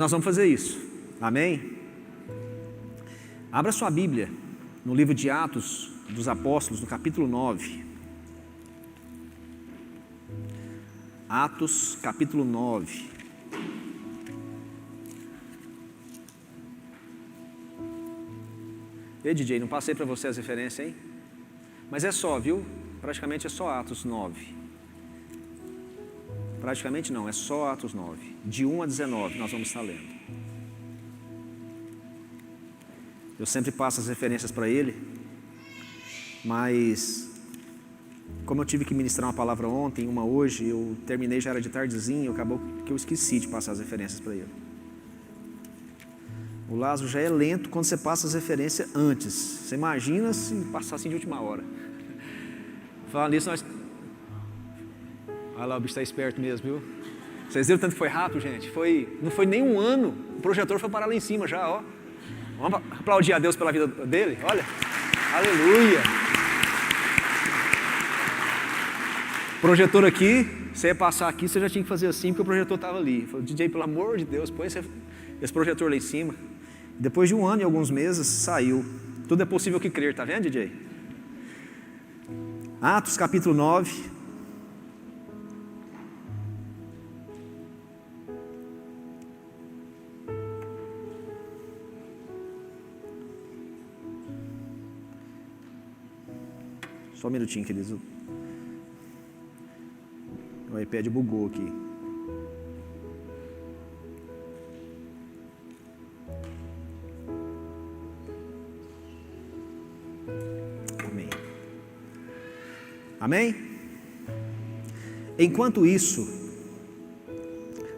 Nós vamos fazer isso, amém? Abra sua Bíblia no livro de Atos dos Apóstolos, no capítulo 9. Atos, capítulo 9. Ei, DJ, não passei para você as referências, hein? Mas é só, viu? Praticamente é só Atos 9. Praticamente não, é só Atos 9. De 1 a 19 nós vamos estar lendo. Eu sempre passo as referências para ele, mas como eu tive que ministrar uma palavra ontem, uma hoje, eu terminei, já era de tardezinho, acabou que eu esqueci de passar as referências para ele. O Lázaro já é lento quando você passa as referências antes. Você imagina se passar assim de última hora. Falando nisso, nós... Olha lá, o bicho está esperto mesmo, viu? Vocês viram tanto que foi rápido, gente? Não foi nem um ano, o projetor foi parar lá em cima já, ó. Vamos aplaudir a Deus pela vida dele, olha. Aleluia. Projetor aqui, você ia passar aqui, você já tinha que fazer assim, porque o projetor estava ali. Falei, DJ, pelo amor de Deus, põe esse projetor lá em cima. Depois de um ano e alguns meses, saiu. Tudo é possível que crer, tá vendo, DJ? Atos capítulo 9. Só um minutinho, queridos. O iPad bugou aqui. Amém. Amém? Enquanto isso,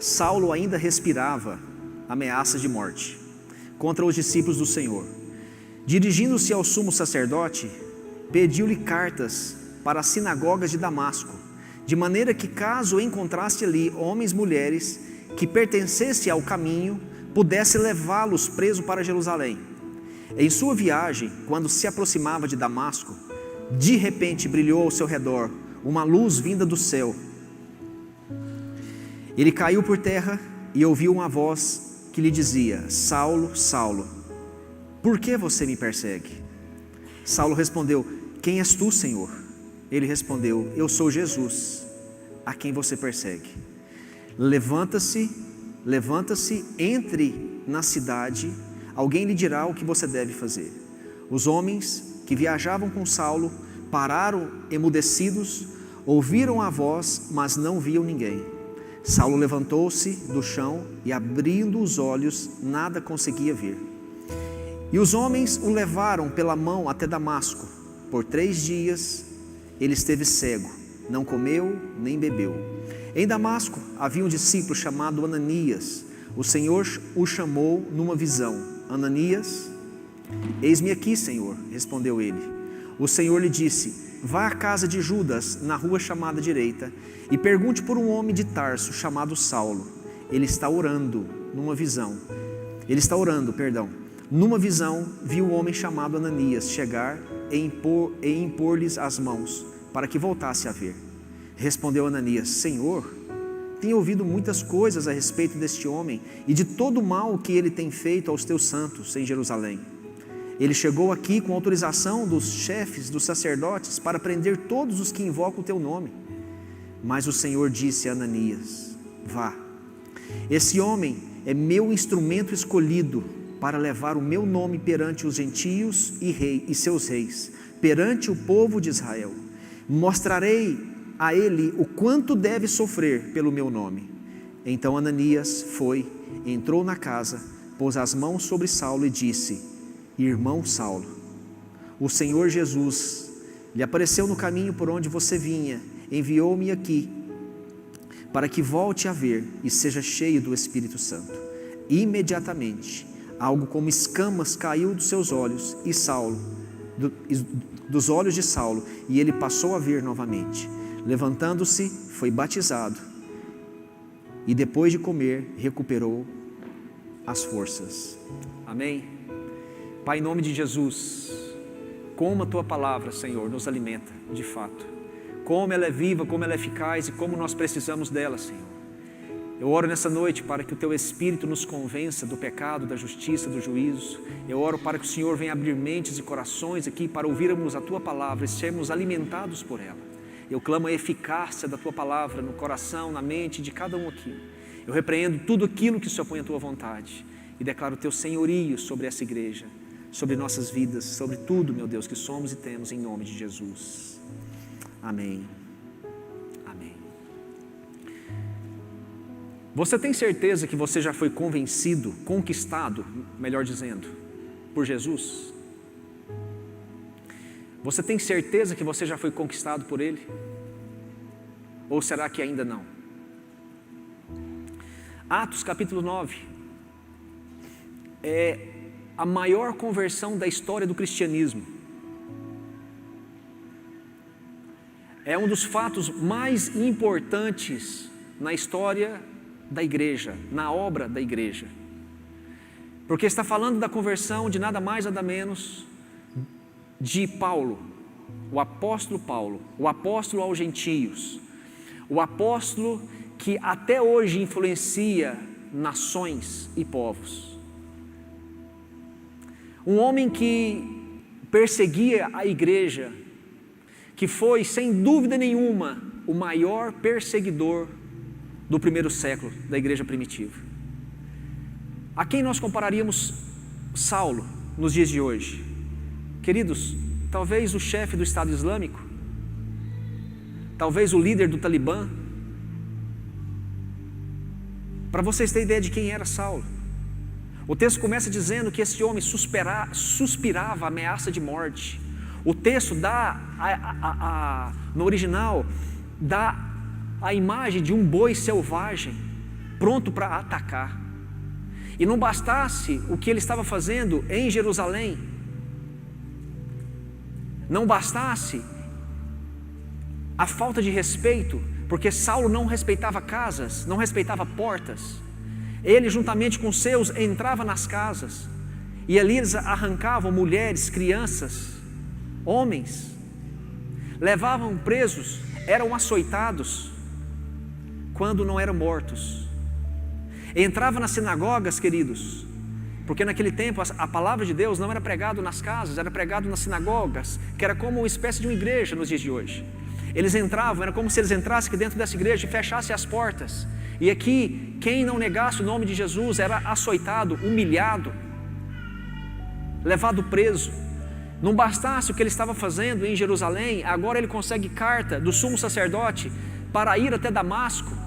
Saulo ainda respirava ameaças de morte contra os discípulos do Senhor. Dirigindo-se ao sumo sacerdote, pediu-lhe cartas para as sinagogas de Damasco, de maneira que, caso encontrasse ali homens e mulheres que pertencessem ao caminho, pudesse levá-los preso para Jerusalém. Em sua viagem, quando se aproximava de Damasco, de repente brilhou ao seu redor uma luz vinda do céu. Ele caiu por terra e ouviu uma voz que lhe dizia: Saulo, Saulo, por que você me persegue? Saulo respondeu: Quem és tu, Senhor? Ele respondeu: Eu sou Jesus, a quem você persegue. Levanta-se, entre na cidade, alguém lhe dirá o que você deve fazer. Os homens que viajavam com Saulo pararam emudecidos, ouviram a voz, mas não viam ninguém. Saulo levantou-se do chão e, abrindo os olhos, nada conseguia ver. E os homens o levaram pela mão até Damasco. Por 3 dias ele esteve cego, não comeu nem bebeu. Em Damasco havia um discípulo chamado Ananias. O Senhor o chamou numa visão: Ananias? Eis-me aqui, Senhor, respondeu ele. O Senhor lhe disse: Vá à casa de Judas, na rua chamada direita, e pergunte por um homem de Tarso chamado Saulo. Ele está orando, numa visão. Numa visão, viu um homem chamado Ananias chegar e impor-lhes as mãos, para que voltasse a ver. Respondeu Ananias: Senhor, tenho ouvido muitas coisas a respeito deste homem e de todo o mal que ele tem feito aos teus santos em Jerusalém. Ele chegou aqui com autorização dos chefes dos sacerdotes para prender todos os que invocam o teu nome. Mas o Senhor disse a Ananias: Vá, esse homem é meu instrumento escolhido para levar o meu nome perante os gentios e seus reis, perante o povo de Israel. Mostrarei a ele o quanto deve sofrer pelo meu nome. Então Ananias foi, entrou na casa, pôs as mãos sobre Saulo e disse: Irmão Saulo, o Senhor Jesus lhe apareceu no caminho por onde você vinha, enviou-me aqui, para que volte a ver e seja cheio do Espírito Santo. Imediatamente, algo como escamas caiu dos seus olhos dos olhos de Saulo, e ele passou a ver novamente. Levantando-se, foi batizado, e depois de comer, recuperou as forças. Amém? Pai, em nome de Jesus, como a Tua palavra, Senhor, nos alimenta, de fato. Como ela é viva, como ela é eficaz e como nós precisamos dela, Senhor. Eu oro nessa noite para que o Teu Espírito nos convença do pecado, da justiça, do juízo. Eu oro para que o Senhor venha abrir mentes e corações aqui para ouvirmos a Tua palavra e sermos alimentados por ela. Eu clamo a eficácia da Tua palavra no coração, na mente de cada um aqui. Eu repreendo tudo aquilo que se opõe à Tua vontade e declaro o Teu senhorio sobre essa igreja, sobre nossas vidas, sobre tudo, meu Deus, que somos e temos, em nome de Jesus. Amém. Amém. Você tem certeza que você já foi convencido, conquistado, melhor dizendo, por Jesus? Você tem certeza que você já foi conquistado por Ele? Ou será que ainda não? Atos capítulo 9 é a maior conversão da história do cristianismo. É um dos fatos mais importantes na história da igreja, na obra da igreja. Porque está falando da conversão de nada mais nada menos de Paulo, o apóstolo aos gentios, o apóstolo que até hoje influencia nações e povos. Um homem que perseguia a igreja, que foi, sem dúvida nenhuma, o maior perseguidor do primeiro século da igreja primitiva. A quem nós compararíamos Saulo nos dias de hoje? Queridos, talvez o chefe do Estado Islâmico, talvez o líder do Talibã. Para vocês terem ideia de quem era Saulo, o texto começa dizendo que esse homem suspirava a ameaça de morte. O texto dá, no original, dá a imagem de um boi selvagem, pronto para atacar. E não bastasse o que ele estava fazendo em Jerusalém, não bastasse a falta de respeito, porque Saulo não respeitava casas, não respeitava portas. Ele, juntamente com seus, entrava nas casas, e ali eles arrancavam mulheres, crianças, homens, levavam presos, eram açoitados, quando não eram mortos. Entrava nas sinagogas, queridos, porque naquele tempo a palavra de Deus não era pregado nas casas, era pregado nas sinagogas, que era como uma espécie de uma igreja nos dias de hoje. Eles entravam, era como se eles entrassem aqui dentro dessa igreja e fechassem as portas. E aqui, quem não negasse o nome de Jesus era açoitado, humilhado, levado preso. Não bastasse o que ele estava fazendo em Jerusalém, agora ele consegue carta do sumo sacerdote para ir até Damasco.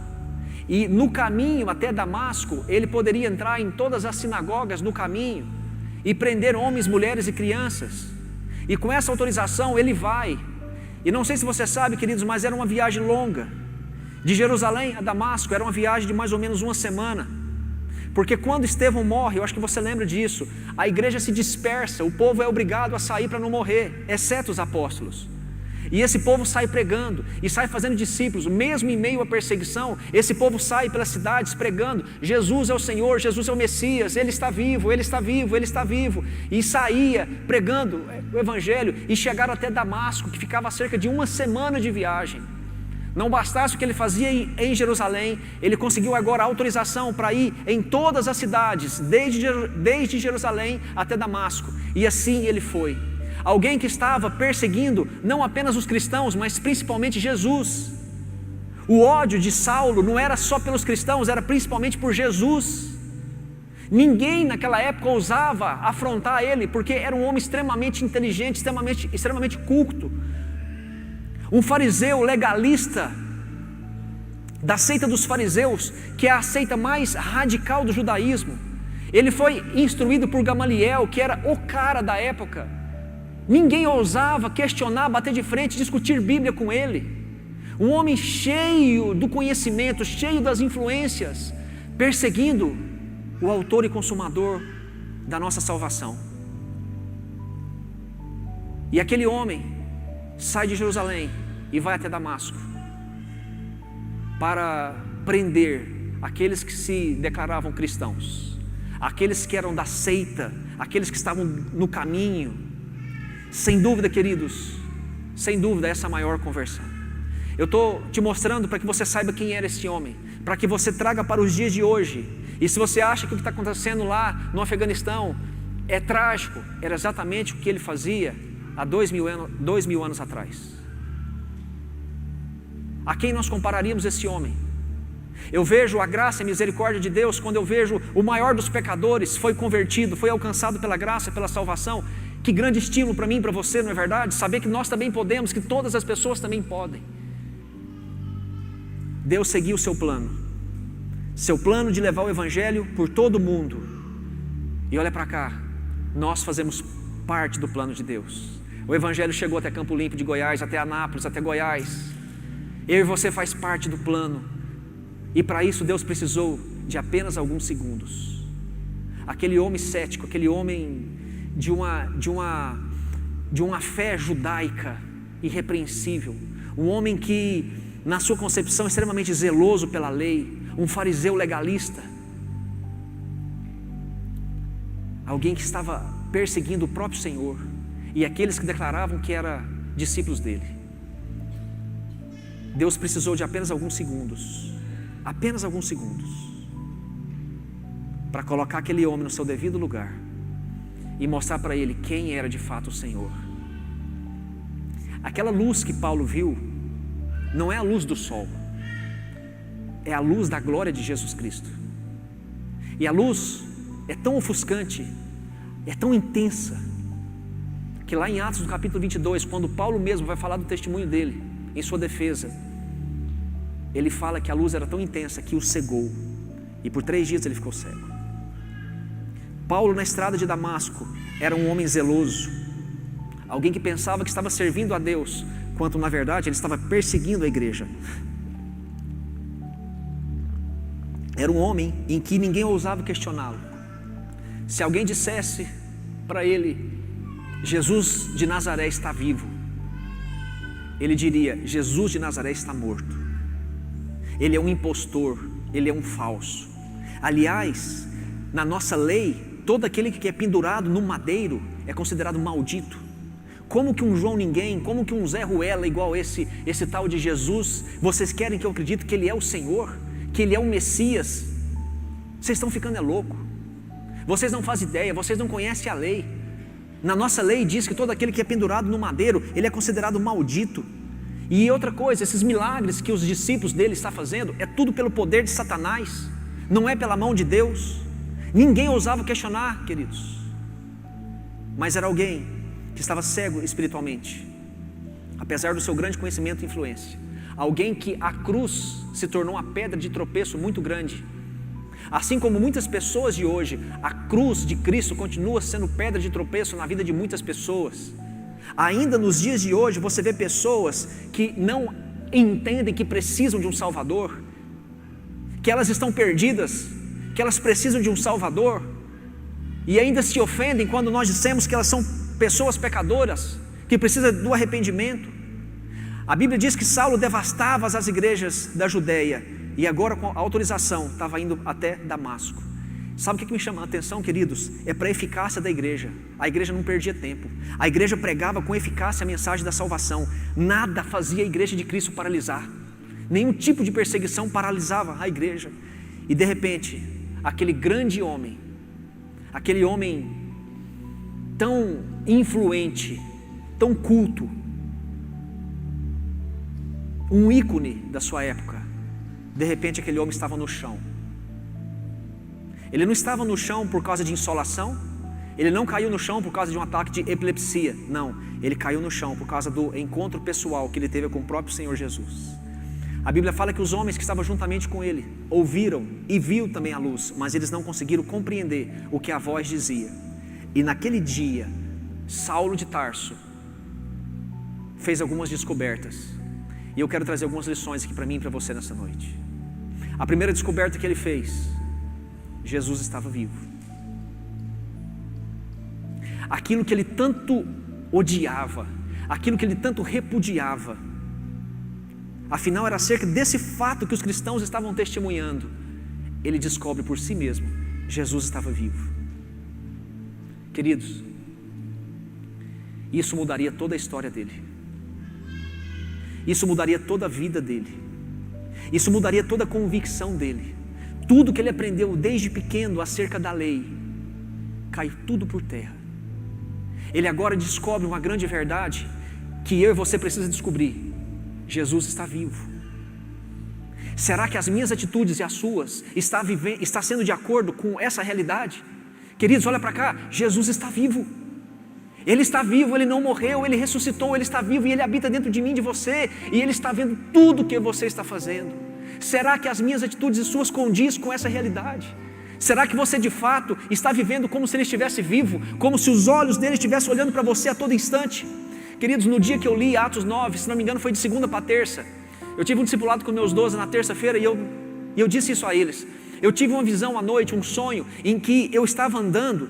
E no caminho até Damasco, ele poderia entrar em todas as sinagogas no caminho e prender homens, mulheres e crianças. E com essa autorização ele vai. E não sei se você sabe, queridos, mas era uma viagem longa. De Jerusalém a Damasco era uma viagem de mais ou menos uma semana. Porque quando Estevão morre, eu acho que você lembra disso, a igreja se dispersa, o povo é obrigado a sair para não morrer, exceto os apóstolos. E esse povo sai pregando e sai fazendo discípulos, mesmo em meio à perseguição. Esse povo sai pelas cidades pregando: Jesus é o Senhor, Jesus é o Messias, Ele está vivo, Ele está vivo, Ele está vivo. E saía pregando o Evangelho e chegaram até Damasco, que ficava a cerca de uma semana de viagem. Não bastasse o que ele fazia em Jerusalém, ele conseguiu agora a autorização para ir em todas as cidades, desde Jerusalém até Damasco. E assim ele foi. Alguém que estava perseguindo não apenas os cristãos, mas principalmente Jesus. O ódio de Saulo não era só pelos cristãos, era principalmente por Jesus. Ninguém naquela época ousava afrontar ele, porque era um homem extremamente inteligente, extremamente culto. Um fariseu legalista, da seita dos fariseus, que é a seita mais radical do judaísmo. Ele foi instruído por Gamaliel, que era o cara da época. Ninguém ousava questionar, bater de frente, discutir Bíblia com ele. Um homem cheio do conhecimento, cheio das influências, perseguindo o autor e consumador da nossa salvação. E aquele homem sai de Jerusalém e vai até Damasco para prender aqueles que se declaravam cristãos, aqueles que eram da seita, aqueles que estavam no caminho. Sem dúvida, queridos, sem dúvida, essa é a maior conversão. Eu estou te mostrando para que você saiba quem era esse homem, para que você traga para os dias de hoje. E se você acha que o que está acontecendo lá no Afeganistão é trágico, era exatamente o que ele fazia há 2000 anos atrás. A quem nós compararíamos esse homem? Eu vejo a graça e a misericórdia de Deus quando eu vejo o maior dos pecadores foi convertido, foi alcançado pela graça, pela salvação. Que grande estímulo para mim e para você, não é verdade? Saber que nós também podemos, que todas as pessoas também podem. Deus seguiu o seu plano de levar o Evangelho por todo o mundo. E olha para cá, nós fazemos parte do plano de Deus. O Evangelho chegou até Campo Limpo de Goiás, até Anápolis, até Goiás. Eu e você faz parte do plano. E para isso Deus precisou de apenas alguns segundos. Aquele homem cético, aquele homem de uma fé judaica irrepreensível, um homem que na sua concepção extremamente zeloso pela lei, um fariseu legalista, alguém que estava perseguindo o próprio Senhor e aqueles que declaravam que eram discípulos dele. Deus precisou de apenas alguns segundos, para colocar aquele homem no seu devido lugar e mostrar para ele quem era de fato o Senhor. Aquela luz que Paulo viu não é a luz do sol, é a luz da glória de Jesus Cristo. E a luz é tão ofuscante, é tão intensa, que lá em Atos do capítulo 22, quando Paulo mesmo vai falar do testemunho dele, em sua defesa, ele fala que a luz era tão intensa que o cegou, e por 3 dias ele ficou cego. Paulo, na estrada de Damasco, era um homem zeloso, alguém que pensava que estava servindo a Deus, quando na verdade ele estava perseguindo a igreja. Era um homem em que ninguém ousava questioná-lo. Se alguém dissesse para ele, Jesus de Nazaré está vivo, ele diria, Jesus de Nazaré está morto. Ele é um impostor, ele é um falso. Aliás, na nossa lei, todo aquele que é pendurado no madeiro é considerado maldito. Como que um João Ninguém, como que um Zé Ruela igual esse tal de Jesus, vocês querem que eu acredite que ele é o Senhor, que ele é o Messias? Vocês estão ficando louco. Vocês não fazem ideia, vocês não conhecem a lei. Na nossa lei diz que todo aquele que é pendurado no madeiro, ele é considerado maldito. E outra coisa, esses milagres que os discípulos dele estão fazendo, é tudo pelo poder de Satanás, não é pela mão de Deus. Ninguém ousava questionar, queridos. Mas era alguém que estava cego espiritualmente, apesar do seu grande conhecimento e influência. Alguém que a cruz se tornou uma pedra de tropeço muito grande. Assim como muitas pessoas de hoje, a cruz de Cristo continua sendo pedra de tropeço na vida de muitas pessoas. Ainda nos dias de hoje você vê pessoas que não entendem que precisam de um Salvador, que elas estão perdidas, que elas precisam de um Salvador, e ainda se ofendem quando nós dissemos que elas são pessoas pecadoras, que precisam do arrependimento. A Bíblia diz que Saulo devastava as igrejas da Judeia, e agora com a autorização estava indo até Damasco. Sabe o que me chama a atenção, queridos? É para a eficácia da igreja. A igreja não perdia tempo, a igreja pregava com eficácia a mensagem da salvação. Nada fazia a igreja de Cristo paralisar, nenhum tipo de perseguição paralisava a igreja. E de repente, aquele grande homem, aquele homem tão influente, tão culto, um ícone da sua época, de repente aquele homem estava no chão. Ele não estava no chão por causa de insolação, ele não caiu no chão por causa de um ataque de epilepsia, não, ele caiu no chão por causa do encontro pessoal que ele teve com o próprio Senhor Jesus. A Bíblia fala que os homens que estavam juntamente com ele ouviram e viu também a luz, mas eles não conseguiram compreender o que a voz dizia. E naquele dia, Saulo de Tarso fez algumas descobertas, e eu quero trazer algumas lições aqui para mim e para você nessa noite. A primeira descoberta que ele fez: Jesus estava vivo. Aquilo que ele tanto odiava, aquilo que ele tanto repudiava, afinal era acerca desse fato que os cristãos estavam testemunhando. Ele descobre por si mesmo: Jesus estava vivo. Queridos, isso mudaria toda a história dele, isso mudaria toda a vida dele. Isso mudaria toda a convicção dele. Tudo que ele aprendeu desde pequeno acerca da lei cai tudo por terra. Ele agora descobre uma grande verdade que eu e você precisa descobrir: Jesus está vivo. Será que as minhas atitudes e as suas está sendo de acordo com essa realidade? Queridos, olha para cá, Jesus está vivo. Ele está vivo, Ele não morreu, Ele ressuscitou, Ele está vivo e Ele habita dentro de mim, de você, e Ele está vendo tudo o que você está fazendo. Será que as minhas atitudes e suas condiz com essa realidade? Será que você de fato está vivendo como se Ele estivesse vivo, como se os olhos dele estivessem olhando para você a todo instante? Queridos, no dia que eu li Atos 9, se não me engano foi de segunda para terça, eu tive um discipulado com meus 12 na terça-feira e eu disse isso a eles. Eu tive uma visão à noite, um sonho, em que eu estava andando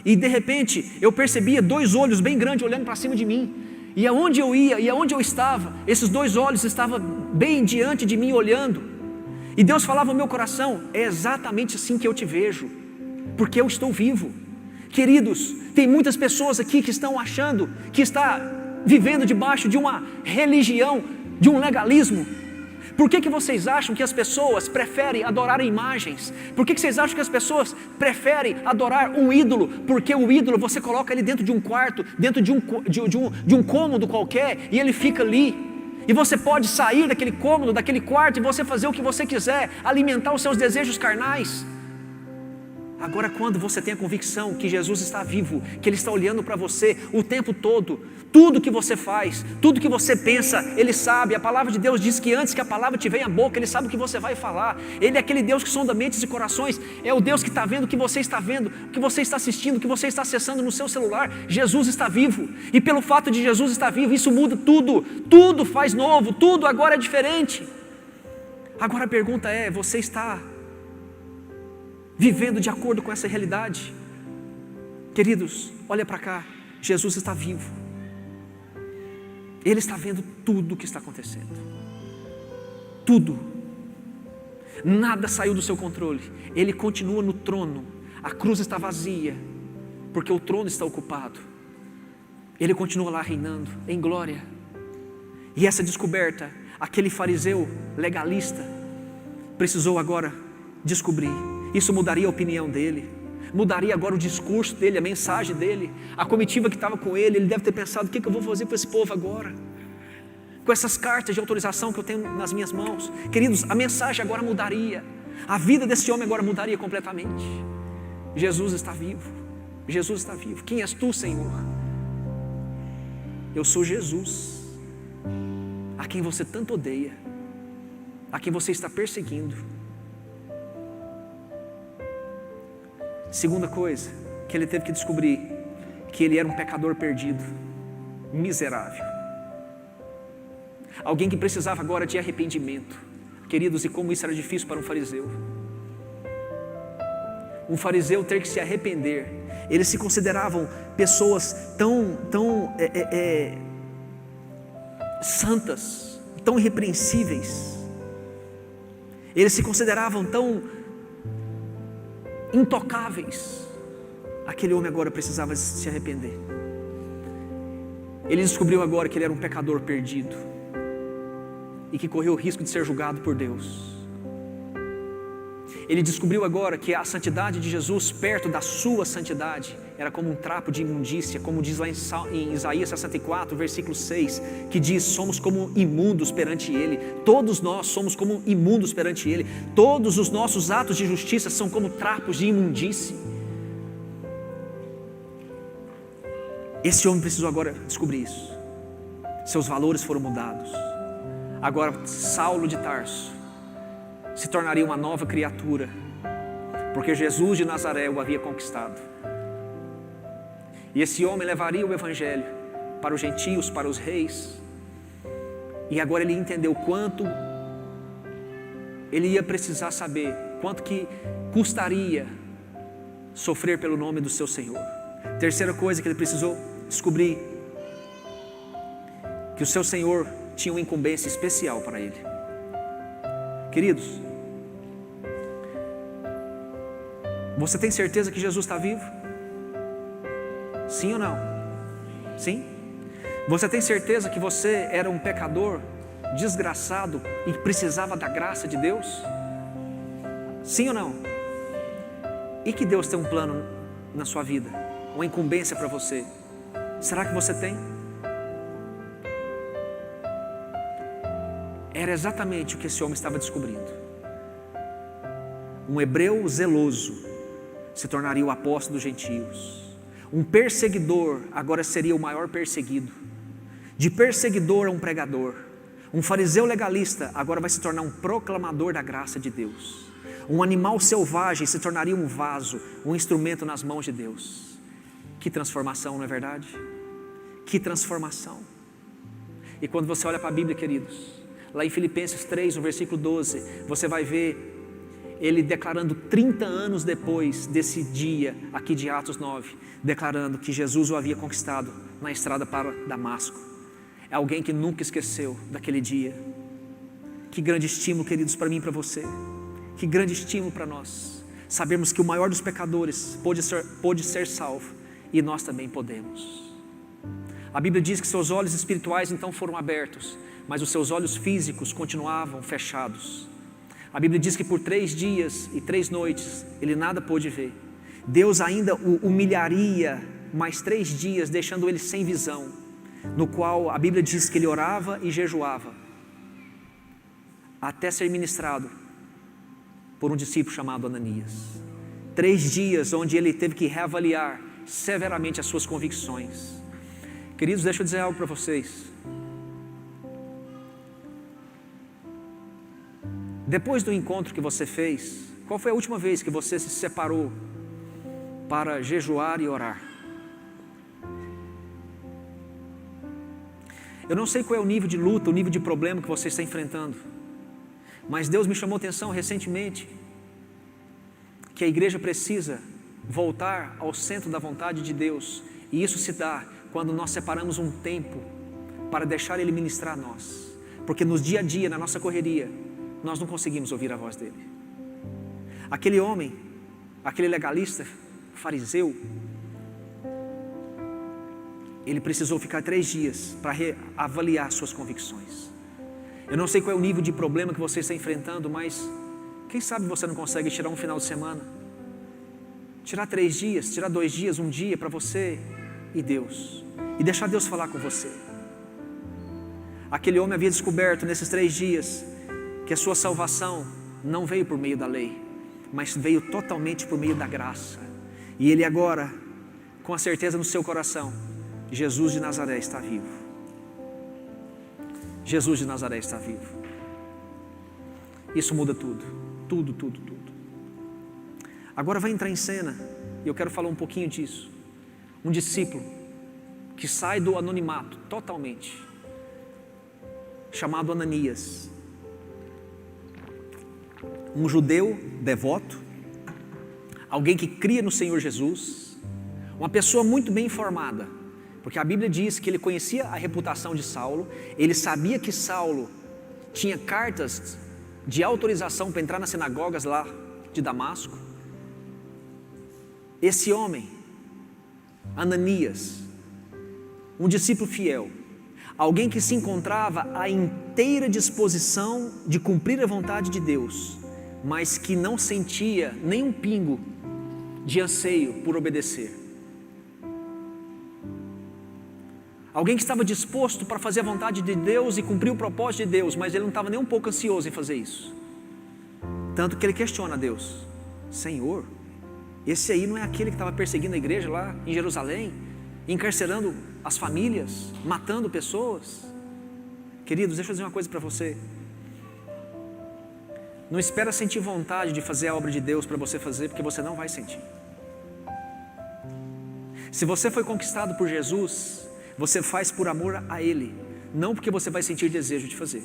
e de repente eu percebia 2 olhos bem grandes olhando para cima de mim. E aonde eu ia e aonde eu estava, esses 2 olhos estavam bem diante de mim olhando. E Deus falava no meu coração: é exatamente assim que eu te vejo, porque eu estou vivo. Queridos, tem muitas pessoas aqui que estão achando que está vivendo debaixo de uma religião, de um legalismo. Por que vocês acham que as pessoas preferem adorar imagens? Por que vocês acham que as pessoas preferem adorar um ídolo? Porque o ídolo você coloca ele dentro de um quarto, dentro de um cômodo qualquer, e ele fica ali. E você pode sair daquele cômodo, daquele quarto, e você fazer o que você quiser, alimentar os seus desejos carnais. Agora, quando você tem a convicção que Jesus está vivo, que Ele está olhando para você o tempo todo, tudo que você faz, tudo que você pensa, Ele sabe. A palavra de Deus diz que antes que a palavra te venha à boca, Ele sabe o que você vai falar. Ele é aquele Deus que sonda mentes e corações, é o Deus que está vendo o que você está vendo, o que você está assistindo, o que você está acessando no seu celular. Jesus está vivo, e pelo fato de Jesus estar vivo, isso muda tudo, tudo faz novo, tudo agora é diferente. Agora a pergunta é: você está vivendo de acordo com essa realidade? Queridos, olha para cá, Jesus está vivo, Ele está vendo tudo o que está acontecendo, tudo, nada saiu do seu controle, Ele continua no trono, a cruz está vazia, porque o trono está ocupado, Ele continua lá reinando em glória. E essa descoberta, aquele fariseu legalista precisou agora descobrir. Isso mudaria a opinião dele, mudaria agora o discurso dele, a mensagem dele. A comitiva que estava com ele deve ter pensado: o que eu vou fazer para esse povo agora? Com essas cartas de autorização que eu tenho nas minhas mãos. Queridos, a mensagem agora mudaria, a vida desse homem agora mudaria completamente. Jesus está vivo, Jesus está vivo. Quem és tu, Senhor? Eu sou Jesus, a quem você tanto odeia, a quem você está perseguindo. Segunda coisa que ele teve que descobrir, que ele era um pecador perdido, miserável, alguém que precisava agora de arrependimento. Queridos, e como isso era difícil para um fariseu ter que se arrepender. Eles se consideravam pessoas tão santas, tão irrepreensíveis, eles se consideravam tão intocáveis. Aquele homem agora precisava se arrepender. Ele descobriu agora que ele era um pecador perdido e que correu o risco de ser julgado por Deus. Ele descobriu agora que a santidade de Jesus perto da sua santidade era como um trapo de imundícia, como diz lá em Isaías 64, versículo 6, que diz: somos como imundos perante Ele. Todos nós somos como imundos perante Ele. Todos os nossos atos de justiça são como trapos de imundície. Esse homem precisou agora descobrir isso. Seus valores foram mudados. Agora Saulo de Tarso se tornaria uma nova criatura, porque Jesus de Nazaré o havia conquistado. E esse homem levaria o evangelho para os gentios, para os reis. E agora ele entendeu quanto ele ia precisar saber, quanto que custaria sofrer pelo nome do seu Senhor. Terceira coisa que ele precisou descobrir, que o seu Senhor tinha uma incumbência especial para ele. Queridos, você tem certeza que Jesus está vivo? Sim ou não? Sim? Você tem certeza que você era um pecador desgraçado e precisava da graça de Deus? Sim ou não? E que Deus tem um plano na sua vida, uma incumbência para você? Será que você tem? Era exatamente o que esse homem estava descobrindo. Um hebreu zeloso se tornaria o apóstolo dos gentios. Um perseguidor agora seria o maior perseguido. De perseguidor a um pregador. Um fariseu legalista agora vai se tornar um proclamador da graça de Deus. Um animal selvagem se tornaria um vaso, um instrumento nas mãos de Deus. Que transformação, não é verdade? Que transformação. E quando você olha para a Bíblia, queridos, lá em Filipenses 3, no versículo 12, você vai ver ele declarando 30 anos depois desse dia aqui de Atos 9, declarando que Jesus o havia conquistado na estrada para Damasco. É alguém que nunca esqueceu daquele dia. Que grande estímulo, queridos, para mim e para você. Que grande estímulo para nós. Sabermos que o maior dos pecadores pôde ser salvo e nós também podemos. A Bíblia diz que seus olhos espirituais então foram abertos, mas os seus olhos físicos continuavam fechados. A Bíblia diz que por 3 dias e 3 noites ele nada pôde ver. Deus ainda o humilharia mais 3 dias, deixando ele sem visão, no qual a Bíblia diz que ele orava e jejuava, até ser ministrado por um discípulo chamado Ananias. 3 dias onde ele teve que reavaliar severamente as suas convicções. Queridos, deixa eu dizer algo para vocês. Depois do encontro que você fez, qual foi a última vez que você se separou para jejuar e orar? Eu não sei qual é o nível de luta, o nível de problema que você está enfrentando, mas Deus me chamou a atenção recentemente que a igreja precisa voltar ao centro da vontade de Deus, e isso se dá quando nós separamos um tempo para deixar Ele ministrar a nós, porque no dia a dia, na nossa correria, nós não conseguimos ouvir a voz dele. Aquele homem, aquele legalista, fariseu, ele precisou ficar 3 dias para reavaliar suas convicções. Eu não sei qual é o nível de problema que você está enfrentando, mas quem sabe você não consegue tirar um final de semana, tirar 3 dias, tirar 2 dias, 1 dia para você e Deus, e deixar Deus falar com você. Aquele homem havia descoberto nesses 3 dias que a sua salvação não veio por meio da lei, mas veio totalmente por meio da graça. E ele agora, com a certeza no seu coração, Jesus de Nazaré está vivo. Jesus de Nazaré está vivo. Isso muda tudo, tudo, tudo, tudo. Agora vai entrar em cena, e eu quero falar um pouquinho disso. Um discípulo que sai do anonimato totalmente, chamado Ananias. Um judeu devoto, alguém que cria no Senhor Jesus, uma pessoa muito bem informada, porque a Bíblia diz que ele conhecia a reputação de Saulo, ele sabia que Saulo tinha cartas de autorização para entrar nas sinagogas lá de Damasco. Esse homem, Ananias, um discípulo fiel, alguém que se encontrava à inteira disposição de cumprir a vontade de Deus, mas que não sentia nem um pingo de anseio por obedecer. Alguém que estava disposto para fazer a vontade de Deus e cumprir o propósito de Deus, mas ele não estava nem um pouco ansioso em fazer isso. Tanto que ele questiona a Deus: Senhor, esse aí não é aquele que estava perseguindo a igreja lá em Jerusalém, encarcerando as famílias, matando pessoas? Queridos, deixa eu dizer uma coisa para você. Não espera sentir vontade de fazer a obra de Deus para você fazer, porque você não vai sentir. Se você foi conquistado por Jesus, você faz por amor a Ele, não porque você vai sentir desejo de fazer.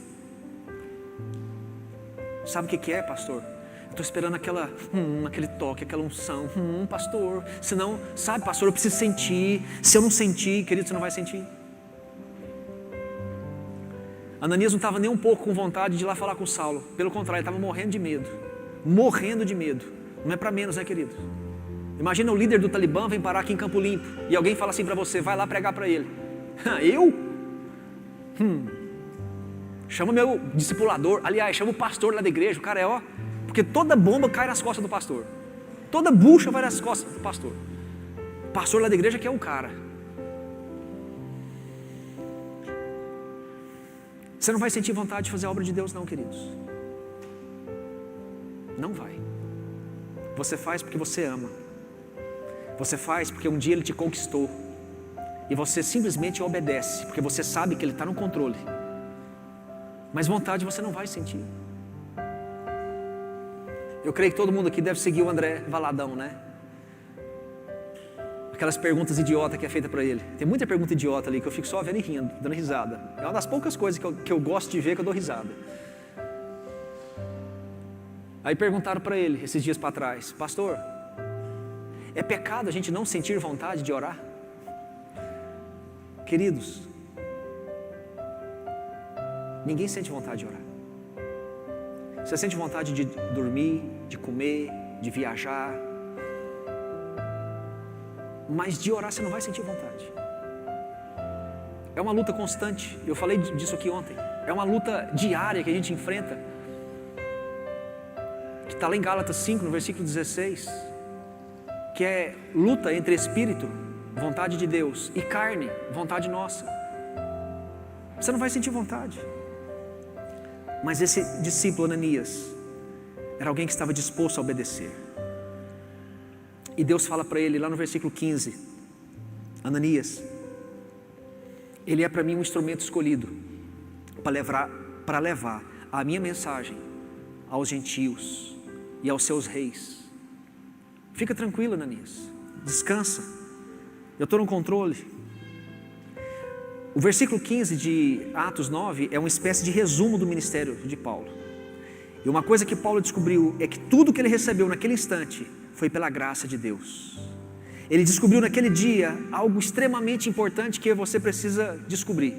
Sabe o que é, pastor? Eu estou esperando aquele toque, aquela unção. Pastor, senão, sabe, pastor, eu preciso sentir. Se eu não sentir, querido, você não vai sentir. Ananias não estava nem um pouco com vontade de ir lá falar com Saulo. Pelo contrário, ele estava morrendo de medo. Morrendo de medo. Não é para menos, né, querido? Imagina o líder do Talibã vem parar aqui em Campo Limpo e alguém fala assim para você: vai lá pregar para ele. Eu? chama meu discipulador, aliás, chama o pastor lá da igreja, o cara é porque toda bomba cai nas costas do pastor, toda bucha vai nas costas do pastor. O pastor lá da igreja que é o cara. Você não vai sentir vontade de fazer a obra de Deus não, queridos. Não vai. Você faz porque você ama. Você faz porque um dia Ele te conquistou. E você simplesmente obedece, porque você sabe que Ele está no controle. Mas vontade você não vai sentir. Eu creio que todo mundo aqui deve seguir o André Valadão, né? Aquelas perguntas idiotas que é feita para ele. Tem muita pergunta idiota ali que eu fico só vendo e rindo, dando risada. É uma das poucas coisas que eu gosto de ver que eu dou risada. Aí perguntaram para ele, esses dias para trás: pastor, é pecado a gente não sentir vontade de orar? Queridos, ninguém sente vontade de orar. Você sente vontade de dormir, de comer, de viajar, mas de orar você não vai sentir vontade. É uma luta constante. Eu falei disso aqui ontem. É uma luta diária que a gente enfrenta, que está lá em Gálatas 5, no versículo 16, que é luta entre espírito, vontade de Deus, e carne, vontade nossa. Você não vai sentir vontade. Mas esse discípulo Ananias era alguém que estava disposto a obedecer. E Deus fala para ele lá no versículo 15: Ananias, ele é para mim um instrumento escolhido para levar a minha mensagem aos gentios e aos seus reis. Fica tranquilo, Ananias, descansa, eu estou no controle. O versículo 15 de Atos 9 é uma espécie de resumo do ministério de Paulo. E uma coisa que Paulo descobriu é que tudo que ele recebeu naquele instante foi pela graça de Deus. Ele descobriu naquele dia algo extremamente importante que você precisa descobrir.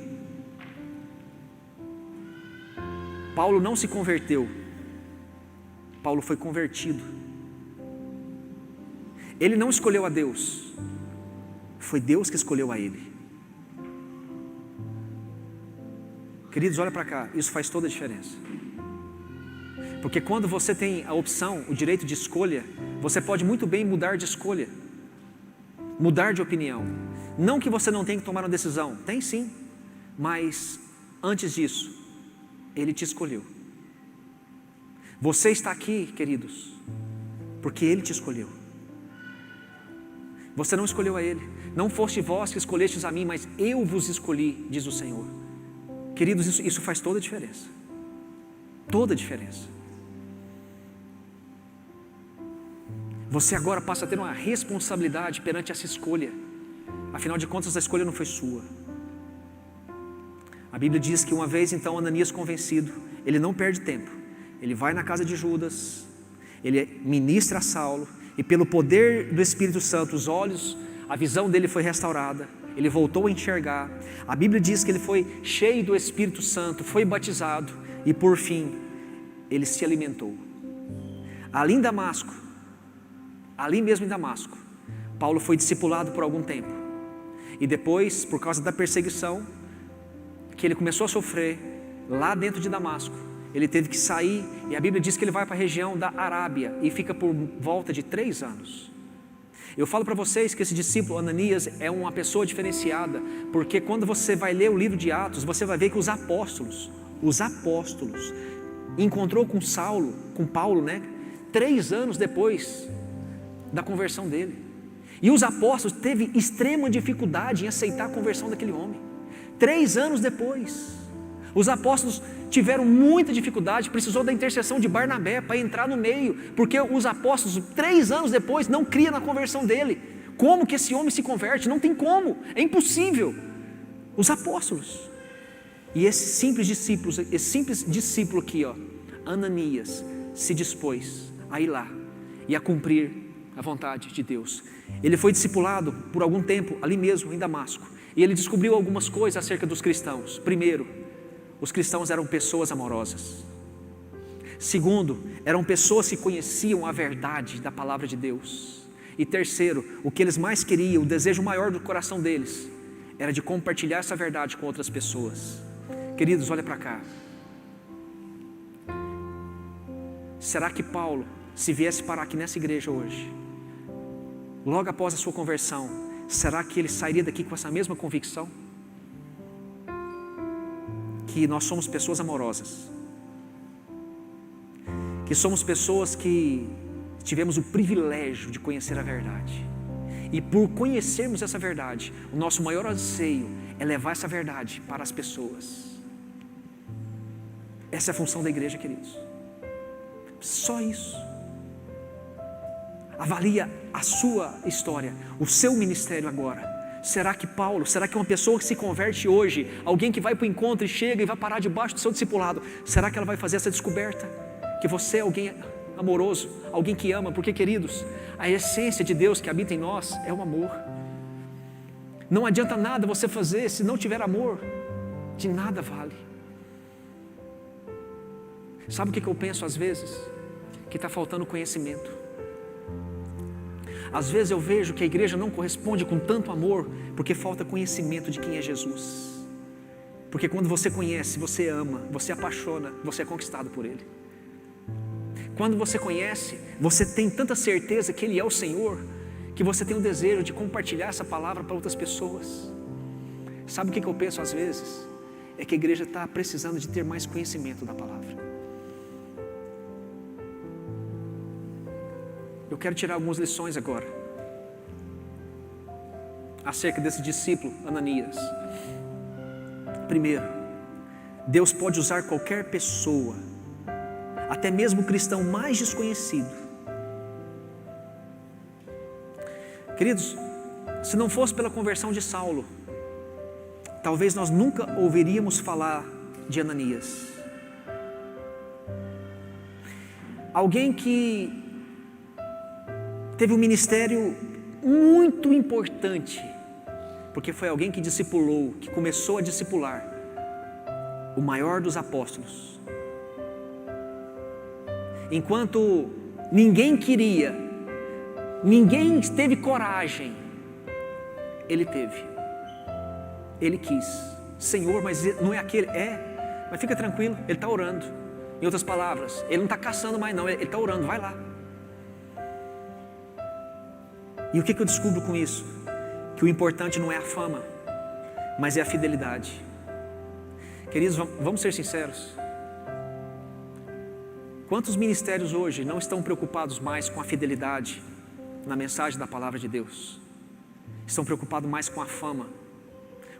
Paulo não se converteu, Paulo foi convertido. Ele não escolheu a Deus, foi Deus que escolheu a ele. Queridos, olha para cá, isso faz toda a diferença. Porque quando você tem a opção, o direito de escolha, você pode muito bem mudar de escolha, mudar de opinião. Não que você não tenha que tomar uma decisão, tem sim, mas antes disso, Ele te escolheu. Você está aqui, queridos, porque Ele te escolheu. Você não escolheu a Ele, não foste vós que escolhestes a mim, mas eu vos escolhi, diz o Senhor. Queridos, isso faz toda a diferença. Toda a diferença. Você agora passa a ter uma responsabilidade perante essa escolha. Afinal de contas, a escolha não foi sua. A Bíblia diz que uma vez então Ananias convencido, ele não perde tempo. Ele vai na casa de Judas, ele ministra a Saulo, e pelo poder do Espírito Santo, os olhos, a visão dele foi restaurada. Ele voltou a enxergar. A Bíblia diz que ele foi cheio do Espírito Santo, foi batizado e por fim, ele se alimentou. Ali em Damasco, ali mesmo em Damasco, Paulo foi discipulado por algum tempo. E depois, por causa da perseguição que ele começou a sofrer lá dentro de Damasco, ele teve que sair, e a Bíblia diz que ele vai para a região da Arábia e fica por volta de 3 anos. Eu falo para vocês que esse discípulo Ananias é uma pessoa diferenciada, porque quando você vai ler o livro de Atos, você vai ver que os apóstolos encontrou com Saulo, com Paulo, né? 3 anos depois da conversão dele. E os apóstolos teve extrema dificuldade em aceitar a conversão daquele homem. 3 anos depois, os apóstolos tiveram muita dificuldade, precisou da intercessão de Barnabé para entrar no meio, porque os apóstolos 3 anos depois não criam na conversão dele. Como que esse homem se converte? Não tem como, é impossível. Os apóstolos. E esse simples discípulo aqui, Ananias, se dispôs a ir lá e a cumprir a vontade de Deus. Ele foi discipulado por algum tempo ali mesmo em Damasco, e ele descobriu algumas coisas acerca dos cristãos. Primeiro, os cristãos eram pessoas amorosas. Segundo, eram pessoas que conheciam a verdade da palavra de Deus. E terceiro, o que eles mais queriam, o desejo maior do coração deles, era de compartilhar essa verdade com outras pessoas. Queridos, olha para cá. Será que Paulo, se viesse parar aqui nessa igreja hoje, logo após a sua conversão, será que ele sairia daqui com essa mesma convicção? Que nós somos pessoas amorosas, que somos pessoas que tivemos o privilégio de conhecer a verdade, e por conhecermos essa verdade, o nosso maior anseio é levar essa verdade para as pessoas. Essa é a função da igreja, queridos. Só isso. Avalia a sua história, o seu ministério agora. Será que Paulo, será que uma pessoa que se converte hoje, alguém que vai para o encontro e chega e vai parar debaixo do seu discipulado, será que ela vai fazer essa descoberta? Que você é alguém amoroso, alguém que ama, porque, queridos, a essência de Deus que habita em nós é o amor. Não adianta nada você fazer se não tiver amor, de nada vale. Sabe o que eu penso às vezes? Que está faltando conhecimento. Às vezes eu vejo que a igreja não corresponde com tanto amor, porque falta conhecimento de quem é Jesus. Porque quando você conhece, você ama, você apaixona, você é conquistado por Ele. Quando você conhece, você tem tanta certeza que Ele é o Senhor, que você tem o desejo de compartilhar essa palavra para outras pessoas. Sabe o que eu penso às vezes? É que a igreja está precisando de ter mais conhecimento da palavra. Eu quero tirar algumas lições agora acerca desse discípulo Ananias. Primeiro, Deus pode usar qualquer pessoa, até mesmo o cristão mais desconhecido. Queridos, se não fosse pela conversão de Saulo, talvez nós nunca ouviríamos falar de Ananias. Alguém que teve um ministério muito importante, porque foi alguém que discipulou, que começou a discipular o maior dos apóstolos. Enquanto ninguém queria, ninguém teve coragem, ele teve, ele quis. Senhor, mas não é aquele? É, mas fica tranquilo, ele está orando. Em outras palavras, ele não está caçando mais não, ele está orando, vai lá. E o que eu descubro com isso? Que o importante não é a fama, mas é a fidelidade. Queridos, vamos ser sinceros. Quantos ministérios hoje não estão preocupados mais com a fidelidade na mensagem da palavra de Deus? Estão preocupados mais com a fama,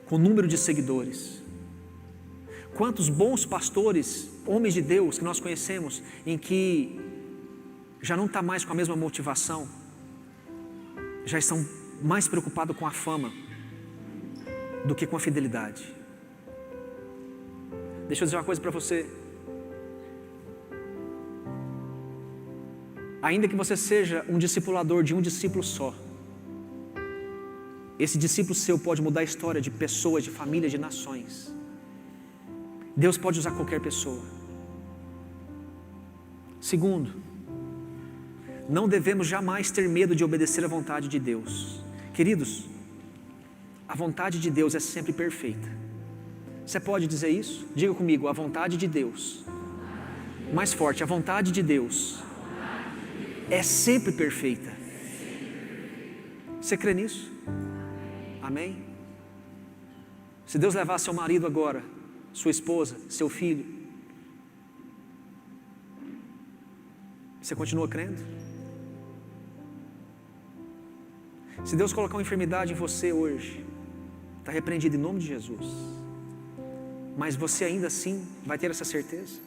com o número de seguidores. Quantos bons pastores, homens de Deus que nós conhecemos, em que já não está mais com a mesma motivação, já estão mais preocupados com a fama do que com a fidelidade. Deixa eu dizer uma coisa para você. Ainda que você seja um discipulador de um discípulo só, esse discípulo seu pode mudar a história de pessoas, de famílias, de nações. Deus pode usar qualquer pessoa. Segundo, não devemos jamais ter medo de obedecer à vontade de Deus. Queridos, a vontade de Deus é sempre perfeita. Você pode dizer isso? Diga comigo, a vontade de Deus. Mais forte, a vontade de Deus é sempre perfeita. Você crê nisso? Amém? Se Deus levar seu marido agora, sua esposa, seu filho, você continua crendo? Se Deus colocar uma enfermidade em você hoje, está repreendido em nome de Jesus, mas você ainda assim vai ter essa certeza?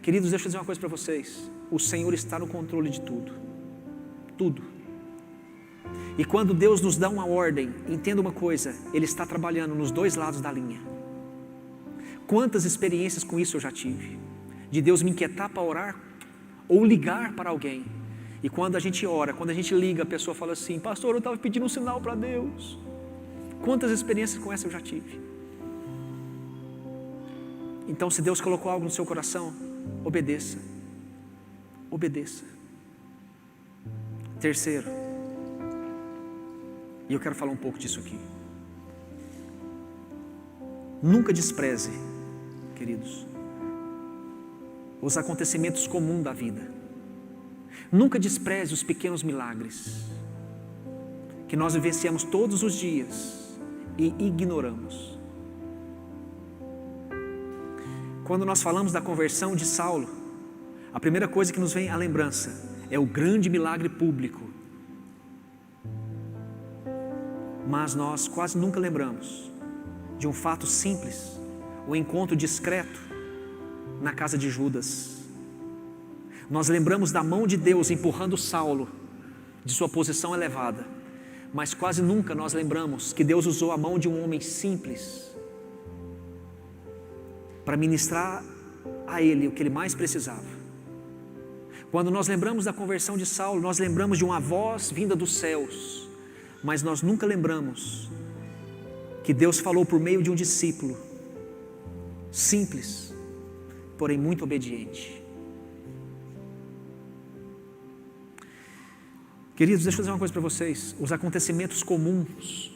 Queridos, deixa eu dizer uma coisa para vocês. O Senhor está no controle de tudo. Tudo. E quando Deus nos dá uma ordem, entenda uma coisa, Ele está trabalhando nos dois lados da linha. Quantas experiências com isso eu já tive? De Deus me inquietar para orar, ou ligar para alguém. E quando a gente ora, quando a gente liga, a pessoa fala assim: pastor, eu estava pedindo um sinal para Deus. Quantas experiências com essa eu já tive? Então, se Deus colocou algo no seu coração, obedeça. Obedeça. Terceiro, e eu quero falar um pouco disso aqui. Nunca despreze, queridos, os acontecimentos comuns da vida. Nunca despreze os pequenos milagres que nós vivenciamos todos os dias e ignoramos. Quando nós falamos da conversão de Saulo, a primeira coisa que nos vem à lembrança é o grande milagre público. Mas nós quase nunca lembramos de um fato simples, o encontro discreto na casa de Judas. Nós lembramos da mão de Deus empurrando Saulo de sua posição elevada, mas quase nunca nós lembramos que Deus usou a mão de um homem simples para ministrar a ele o que ele mais precisava. Quando nós lembramos da conversão de Saulo, nós lembramos de uma voz vinda dos céus, mas nós nunca lembramos que Deus falou por meio de um discípulo simples, porém muito obediente. Queridos, deixa eu dizer uma coisa para vocês: os acontecimentos comuns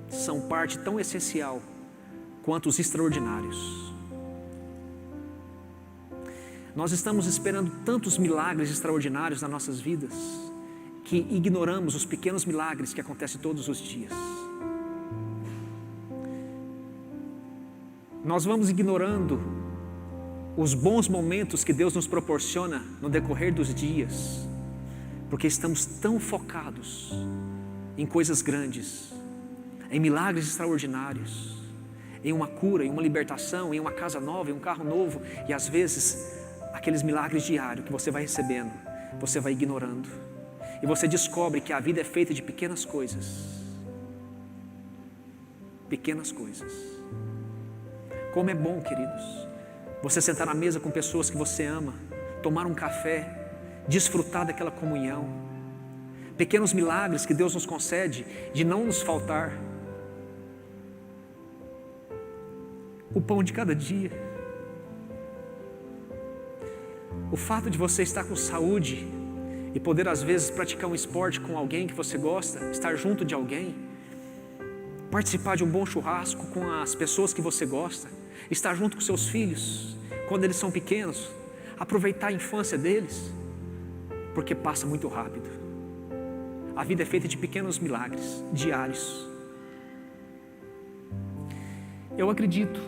são parte tão essencial quanto os extraordinários. Nós estamos esperando tantos milagres extraordinários nas nossas vidas que ignoramos os pequenos milagres que acontecem todos os dias. Nós vamos ignorando os bons momentos que Deus nos proporciona no decorrer dos dias, porque estamos tão focados em coisas grandes, em milagres extraordinários, em uma cura, em uma libertação, em uma casa nova, em um carro novo, e às vezes aqueles milagres diários que você vai recebendo, você vai ignorando, e você descobre que a vida é feita de pequenas coisas. Pequenas coisas. Como é bom, queridos, você sentar na mesa com pessoas que você ama, tomar um café, desfrutar daquela comunhão. Pequenos milagres que Deus nos concede de não nos faltar o pão de cada dia. O fato de você estar com saúde e poder às vezes praticar um esporte com alguém que você gosta, estar junto de alguém, participar de um bom churrasco com as pessoas que você gosta, estar junto com seus filhos quando eles são pequenos, aproveitar a infância deles, porque passa muito rápido. A vida é feita de pequenos milagres diários. Eu acredito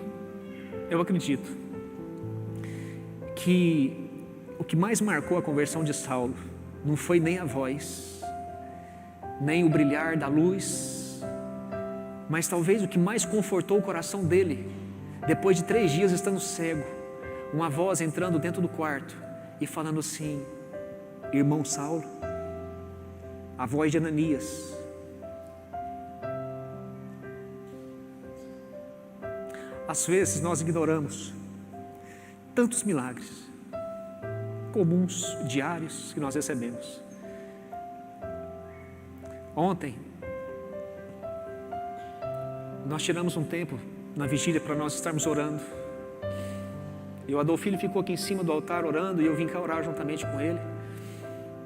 que o que mais marcou a conversão de Saulo não foi nem a voz, nem o brilhar da luz, mas talvez o que mais confortou o coração dele, depois de 3 dias estando cego, uma voz entrando dentro do quarto e falando assim: irmão Saulo, a voz de Ananias. Às vezes nós ignoramos tantos milagres comuns, diários, que nós recebemos. Ontem nós tiramos um tempo na vigília para nós estarmos orando, e o Adolfilho ficou aqui em cima do altar orando, e eu vim cá orar juntamente com ele.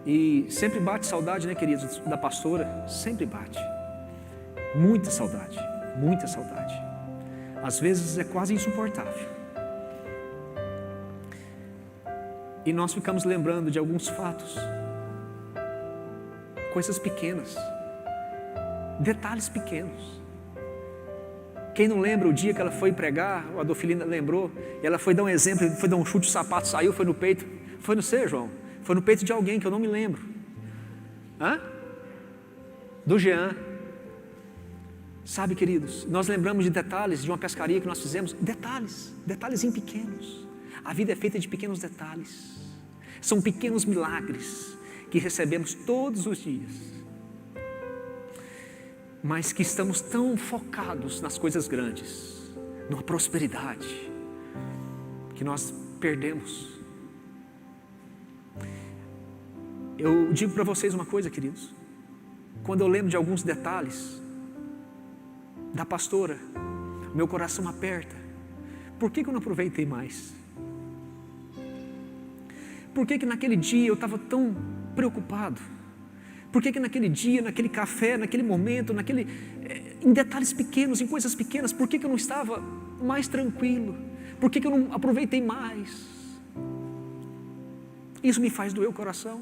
E sempre bate saudade, né, queridos, da pastora, sempre bate, muita saudade, muita saudade, às vezes é quase insuportável. E nós ficamos lembrando de alguns fatos, coisas pequenas, detalhes pequenos. Quem não lembra o dia que ela foi pregar, a Adolfilina lembrou, e ela foi dar um exemplo, foi dar um chute, o sapato saiu, foi no peito, foi no seu, João? Foi no peito de alguém que eu não me lembro. Do Jean. Sabe, queridos, nós lembramos de detalhes de uma pescaria que nós fizemos, detalhes em pequenos. A vida é feita de pequenos detalhes. São pequenos milagres que recebemos todos os dias, mas que estamos tão focados nas coisas grandes, numa prosperidade, que nós perdemos. Eu digo para vocês uma coisa, queridos, quando eu lembro de alguns detalhes da pastora, meu coração aperta. Por que eu não aproveitei mais? Por que naquele dia eu estava tão preocupado? Por que naquele dia, naquele café, naquele momento, em detalhes pequenos, em coisas pequenas, por que eu não estava mais tranquilo? Por que eu não aproveitei mais? Isso me faz doer o coração.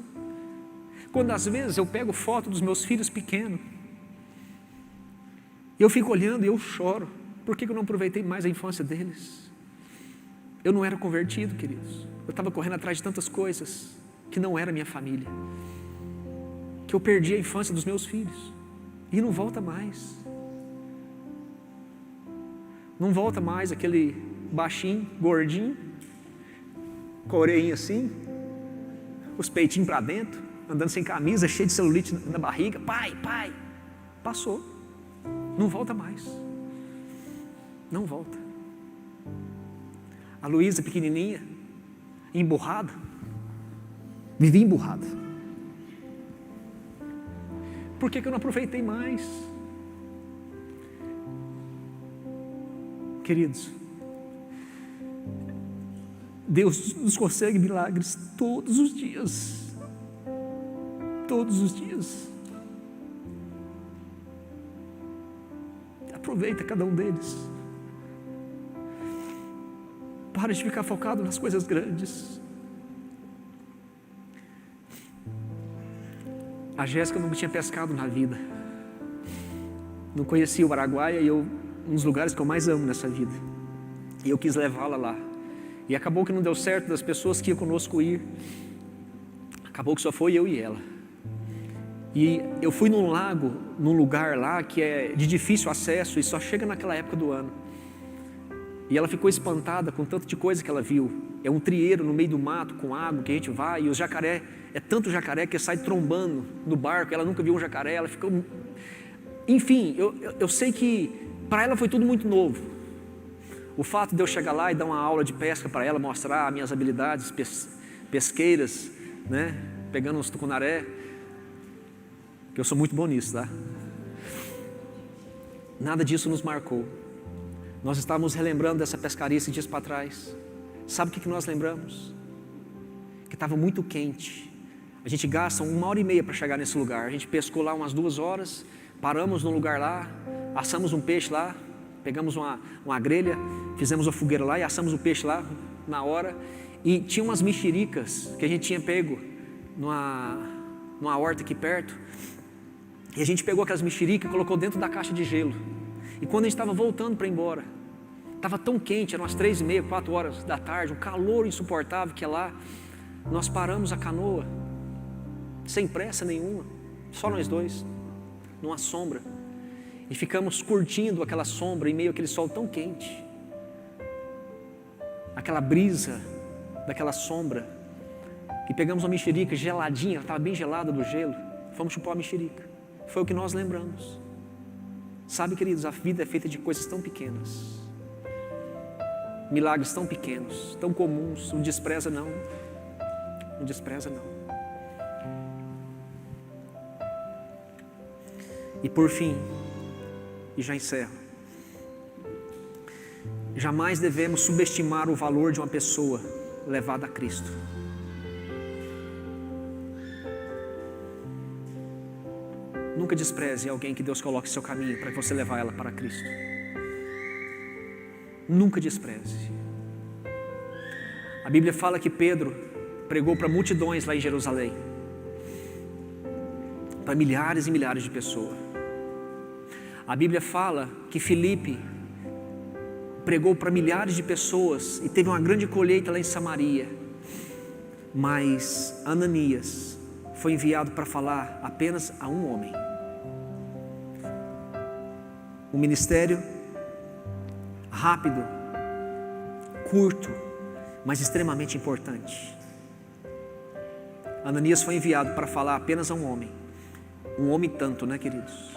Quando às vezes eu pego foto dos meus filhos pequenos, eu fico olhando e eu choro. Por que eu não aproveitei mais a infância deles? Eu não era convertido, queridos. Eu estava correndo atrás de tantas coisas que não era minha família, que eu perdi a infância dos meus filhos. E não volta mais. Não volta mais aquele baixinho, gordinho, com a orelhinha assim, os peitinhos para dentro, andando sem camisa, cheio de celulite na barriga. Pai, pai. Passou. Não volta mais. Não volta. A Luísa pequenininha, emburrada, vivia emburrada. Por que eu não aproveitei mais? Queridos, Deus nos concede milagres todos os dias. Todos os dias. Aproveita cada um deles. Para de ficar focado nas coisas grandes. A Jéssica nunca tinha pescado na vida. Não conhecia o Araguaia e um dos lugares que eu mais amo nessa vida. E eu quis levá-la lá. E acabou que não deu certo das pessoas que iam conosco ir. Acabou que só foi eu e ela. E eu fui num lago, num lugar lá que é de difícil acesso e só chega naquela época do ano. E ela ficou espantada com tanto de coisa que ela viu. É um trieiro no meio do mato com água que a gente vai, e os jacaré, é tanto jacaré que sai trombando no barco. Ela nunca viu um jacaré, ela ficou... Enfim, eu sei que para ela foi tudo muito novo. O fato de eu chegar lá e dar uma aula de pesca para ela, mostrar minhas habilidades pesqueiras, né? Pegando uns tucunaré, que eu sou muito bom nisso, tá? Nada disso nos marcou. Nós estávamos relembrando dessa pescaria esses dias para trás. Sabe o que nós lembramos? Que estava muito quente. A gente gasta 1h30 para chegar nesse lugar. A gente pescou lá umas 2 horas, paramos num lugar lá, assamos um peixe lá, pegamos uma grelha, fizemos uma fogueira lá e assamos o peixe lá na hora. E tinha umas mexericas que a gente tinha pego numa horta aqui perto. E a gente pegou aquelas mexericas e colocou dentro da caixa de gelo. E quando a gente estava voltando para ir embora, estava tão quente, eram umas 3h30, 4 horas da tarde, um calor insuportável que é lá. Nós paramos a canoa, sem pressa nenhuma, só nós dois, numa sombra. E ficamos curtindo aquela sombra em meio àquele sol tão quente. Aquela brisa daquela sombra. E pegamos uma mexerica geladinha, ela estava bem gelada do gelo. Fomos chupar a mexerica. Foi o que nós lembramos. Sabe, queridos, a vida é feita de coisas tão pequenas. Milagres tão pequenos, tão comuns. Não despreza não. Não despreza não. E por fim, e já encerro, jamais devemos subestimar o valor de uma pessoa levada a Cristo. Nunca despreze alguém que Deus coloque em seu caminho para você levar ela para Cristo. Nunca despreze. A Bíblia fala que Pedro pregou para multidões lá em Jerusalém, para milhares e milhares de pessoas. A Bíblia fala que Filipe pregou para milhares de pessoas e teve uma grande colheita lá em Samaria. Mas Ananias foi enviado para falar apenas a um homem. Um ministério rápido, curto, mas extremamente importante. Ananias foi enviado para falar apenas a um homem. Um homem tanto, né, queridos?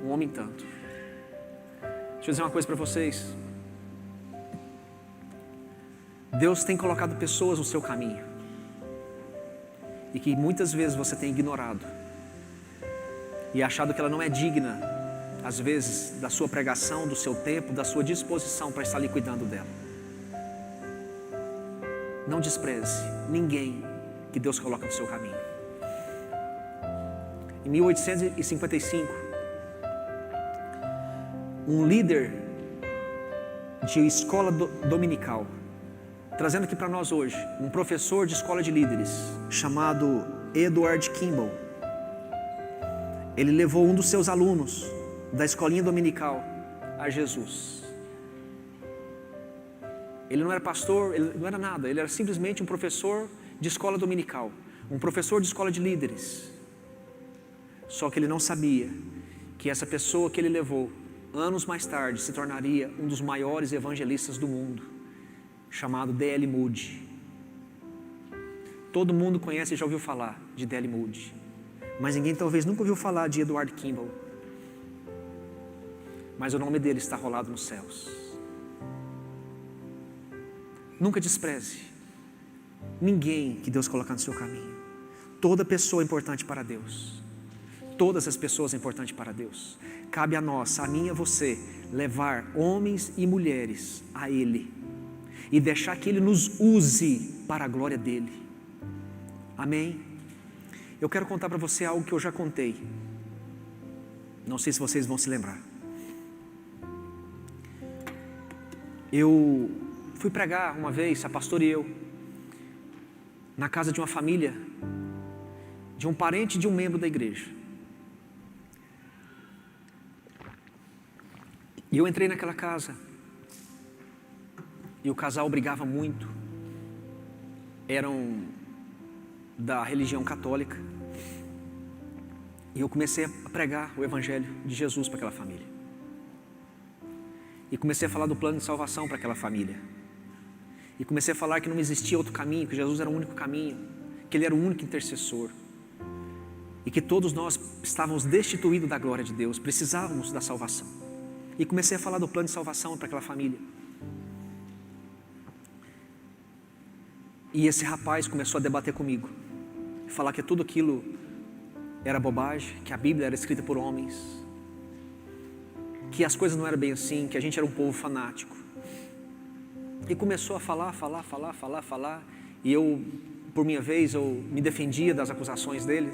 Um homem tanto. Deixa eu dizer uma coisa para vocês. Deus tem colocado pessoas no seu caminho e que muitas vezes você tem ignorado e achado que ela não é digna, às vezes, da sua pregação, do seu tempo, da sua disposição para estar ali cuidando dela. Não despreze ninguém que Deus coloca no seu caminho. Em 1855, um líder de escola dominical, trazendo aqui para nós hoje um professor de escola de líderes chamado Edward Kimball. Ele levou um dos seus alunos da escolinha dominical a Jesus. Ele não era pastor, ele não era nada, ele era simplesmente um professor de escola dominical, um professor de escola de líderes. Só que ele não sabia que essa pessoa que ele levou, anos mais tarde, se tornaria um dos maiores evangelistas do mundo, chamado D.L. Moody. Todo mundo conhece e já ouviu falar de D.L. Moody, mas ninguém talvez nunca ouviu falar de Edward Kimball. Mas o nome dele está rolado nos céus. Nunca despreze ninguém que Deus colocar no seu caminho. Toda pessoa é importante para Deus. Todas as pessoas são importantes para Deus. Cabe a nós, a mim e a você, levar homens e mulheres a Ele e deixar que Ele nos use para a glória dEle. Amém? Eu quero contar para você algo que eu já contei. Não sei se vocês vão se lembrar. Eu fui pregar uma vez, a pastora e eu, na casa de uma família, de um parente de um membro da igreja. E eu entrei naquela casa, e o casal brigava muito, eram da religião católica, e eu comecei a pregar o evangelho de Jesus para aquela família, e comecei a falar do plano de salvação para aquela família, e comecei a falar que não existia outro caminho, que Jesus era o único caminho, que Ele era o único intercessor, e que todos nós estávamos destituídos da glória de Deus, precisávamos da salvação. E comecei a falar do plano de salvação para aquela família. E esse rapaz começou a debater comigo, falar que tudo aquilo era bobagem, que a Bíblia era escrita por homens, que as coisas não eram bem assim, que a gente era um povo fanático. E começou a falar, e eu, por minha vez, eu me defendia das acusações dele.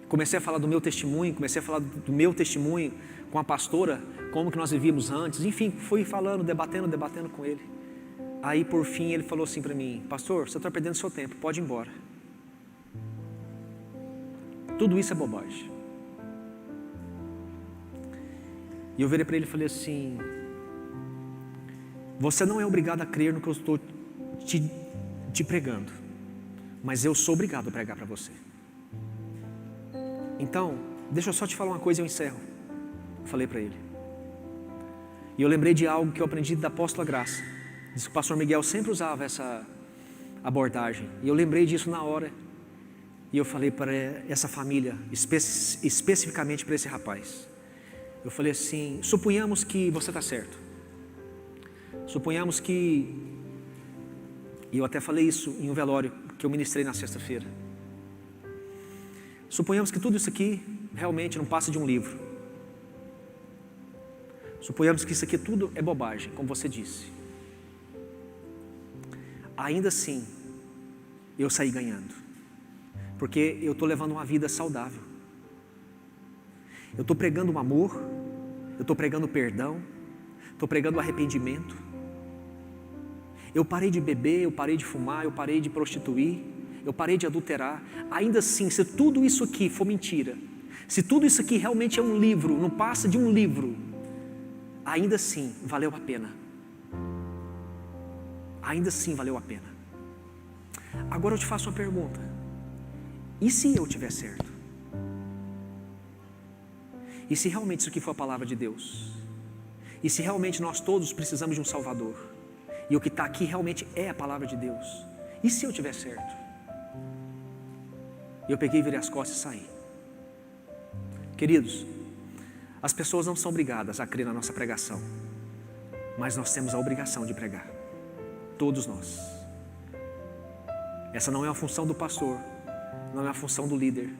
Comecei a falar do meu testemunho, comecei a falar do meu testemunho com a pastora, como que nós vivíamos antes, enfim, fui falando, debatendo com ele. Aí por fim ele falou assim para mim: pastor, você está perdendo seu tempo, pode ir embora. Tudo isso é bobagem. E eu virei para ele e falei assim: você não é obrigado a crer no que eu estou te pregando, mas eu sou obrigado a pregar para você. Então, deixa eu só te falar uma coisa e eu encerro. Falei para ele. E eu lembrei de algo que eu aprendi da apóstola Graça. Diz que o pastor Miguel sempre usava essa abordagem. E eu lembrei disso na hora. E eu falei para essa família, especificamente para esse rapaz. Eu falei assim: suponhamos que você está certo. Suponhamos que... E eu até falei isso em um velório que eu ministrei na sexta-feira. Suponhamos que tudo isso aqui realmente não passa de um livro. Suponhamos que isso aqui tudo é bobagem, como você disse. Ainda assim, eu saí ganhando. Porque eu estou levando uma vida saudável. Eu estou pregando o amor, eu estou pregando o perdão, estou pregando o arrependimento. Eu parei de beber, eu parei de fumar, eu parei de prostituir, eu parei de adulterar. Ainda assim, se tudo isso aqui for mentira, se tudo isso aqui realmente é um livro, não passa de um livro, ainda assim valeu a pena. Ainda assim valeu a pena. Agora eu te faço uma pergunta: e se eu tiver certo? E se realmente isso aqui for a palavra de Deus? E se realmente nós todos precisamos de um Salvador? E o que está aqui realmente é a palavra de Deus? E se eu tiver certo? E eu peguei, virei as costas e saí. Queridos, as pessoas não são obrigadas a crer na nossa pregação, mas nós temos a obrigação de pregar. Todos nós. Essa não é uma função do pastor, não é uma função do líder,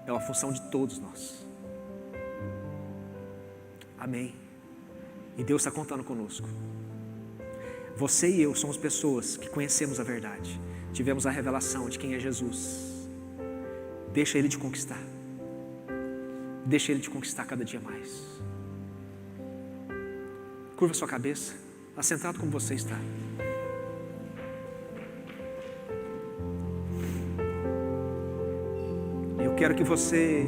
é uma função de todos nós. Amém. E Deus está contando conosco. Você e eu somos pessoas que conhecemos a verdade, tivemos a revelação de quem é Jesus. Deixa Ele te conquistar. Deixa Ele te conquistar cada dia mais. Curva sua cabeça. assentado como você está. Eu quero que você